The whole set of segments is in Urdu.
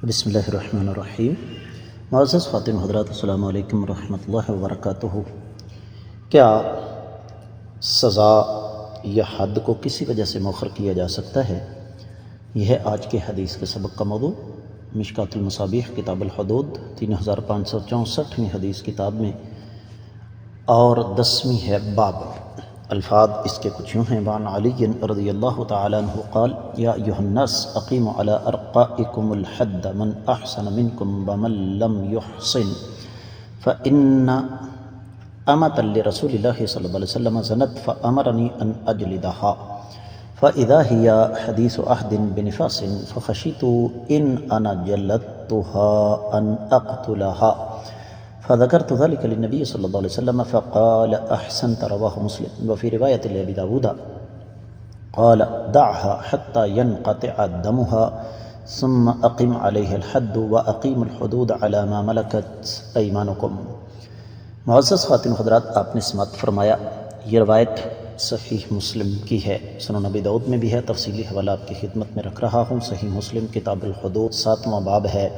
بسم اللہ الرحمن الرحیم۔ معزز خواتین حضرات، السلام علیکم ورحمۃ اللہ وبرکاتہ۔ کیا سزا یا حد کو کسی وجہ سے مؤخر کیا جا سکتا ہے؟ یہ ہے آج کے حدیث کے سبق کا موضوع۔ مشکوٰۃ المصابیح کتاب الحدود 3564ویں حدیث کتاب میں اور 10ویں ہے باب۔ الفاظ اس کے کچھ یوں ہیں: وعن علی رضی اللہ تعالیٰ عنہ قال یا ایھا الناس اقیموا علی ارقائکم الحد من احسن منکم ومن لم یحسن فإن امة لرسول اللہ صلی اللہ علیہ وسلم زنت فامرنی ان اجلدها فإذا هي حدیث عہد بنفاس فخشیت ان انا جلدتها ان اقتلها فذكرت ذلك للنبي صلى الله عليه وسلم فقال أحسنت، رواه مسلم۔ وفي رواية لأبي داود قال دعها حتى ينقطع دمها ثم أقم عليه الحد وأقيم الحدود على ما ملكت أيمانكم۔ معزز خواتین حضرات، آپ نے سماعت فرمایا، یہ روایت صحیح مسلم کی ہے، سنن ابی داؤد میں بھی ہے، تفصیلی حوالہ آپ کی خدمت میں رکھ رہا ہوں۔ صحیح مسلم کتاب الحدود 7واں باب ہے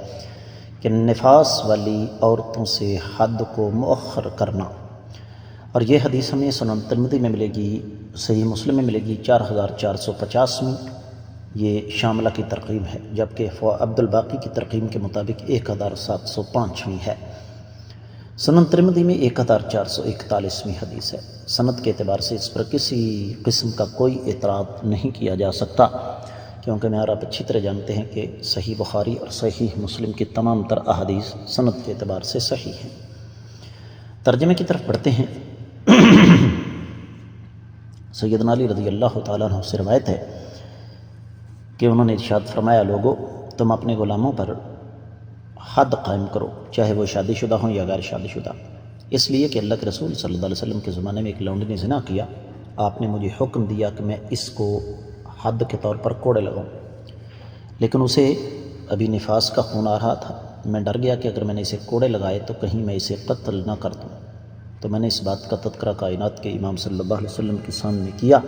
کہ نفاس والی عورتوں سے حد کو مؤخر کرنا، اور یہ حدیث ہمیں سنن ترمذی میں ملے گی، صحیح مسلم میں ملے گی 4450ویں، یہ شاملہ کی ترقیم ہے، جبکہ عبد الباقی کی ترقیم کے مطابق 1705ویں ہے۔ سنن ترمذی میں 1441ویں حدیث ہے۔ سند کے اعتبار سے اس پر کسی قسم کا کوئی اعتراض نہیں کیا جا سکتا، کیونکہ میں اور آپ اچھی طرح جانتے ہیں کہ صحیح بخاری اور صحیح مسلم کی تمام تر احادیث سند کے اعتبار سے صحیح ہیں۔ ترجمے کی طرف بڑھتے ہیں۔ سیدنا علی رضی اللہ تعالیٰ عنہ سے روایت ہے کہ انہوں نے ارشاد فرمایا، لوگو تم اپنے غلاموں پر حد قائم کرو، چاہے وہ شادی شدہ ہوں یا غیر شادی شدہ، اس لیے کہ اللہ کے رسول صلی اللہ علیہ وسلم کے زمانے میں ایک لونڈی نے زنا کیا، آپ نے مجھے حکم دیا کہ میں اس کو حد کے طور پر کوڑے لگاؤں، لیکن اسے ابھی نفاس کا خون آ رہا تھا۔ میں ڈر گیا کہ اگر میں نے اسے کوڑے لگائے تو کہیں میں اسے قتل نہ کر دوں، تو میں نے اس بات کا تذکرہ کائنات کے امام صلی اللہ علیہ وسلم کے سامنے کیا۔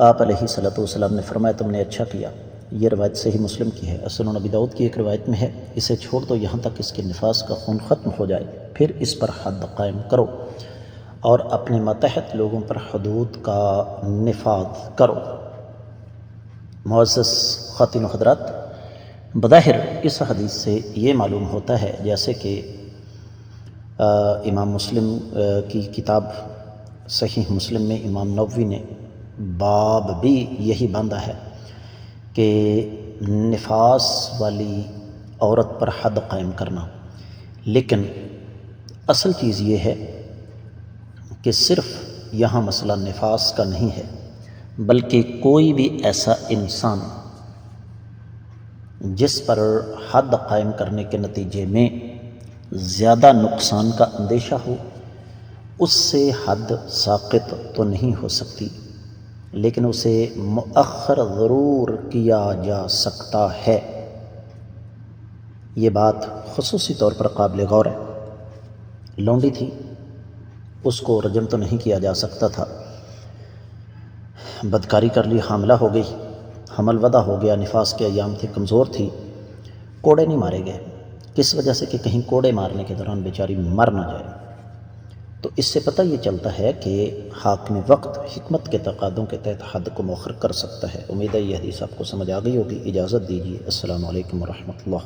آپ علیہ الصلوۃ والسلام نے فرمایا، تم نے اچھا کیا۔ یہ روایت صحیح مسلم کی ہے۔ سنن ابی داؤد کی ایک روایت میں ہے، اسے چھوڑ دو یہاں تک اس کے نفاس کا خون ختم ہو جائے، پھر اس پر حد قائم کرو اور اپنے ماتحت لوگوں پر حدود کا نفاذ کرو۔ معزز خواتین و حضرات، بظاہر اس حدیث سے یہ معلوم ہوتا ہے جیسے کہ امام مسلم کی کتاب صحیح مسلم میں امام نووی نے باب بھی یہی باندھا ہے کہ نفاس والی عورت پر حد قائم کرنا، لیکن اصل چیز یہ ہے کہ صرف یہاں مسئلہ نفاس کا نہیں ہے، بلکہ کوئی بھی ایسا انسان جس پر حد قائم کرنے کے نتیجے میں زیادہ نقصان کا اندیشہ ہو، اس سے حد ساقط تو نہیں ہو سکتی، لیکن اسے مؤخر ضرور کیا جا سکتا ہے۔ یہ بات خصوصی طور پر قابل غور ہے۔ لونڈی تھی، اس کو رجم تو نہیں کیا جا سکتا تھا، بدکاری کر لی، حاملہ ہو گئی، حمل وضع ہو گیا، نفاس کے ایام تھے، کمزور تھی، کوڑے نہیں مارے گئے، کس وجہ سے کہ کہیں کوڑے مارنے کے دوران بیچاری مر نہ جائے۔ تو اس سے پتہ یہ چلتا ہے کہ حاکم وقت حکمت کے تقاضوں کے تحت حد کو مؤخر کر سکتا ہے۔ امید ہے یہ حدیث آپ کو سمجھ آ گئی ہوگی۔ اجازت دیجیے، السلام علیکم ورحمۃ اللہ۔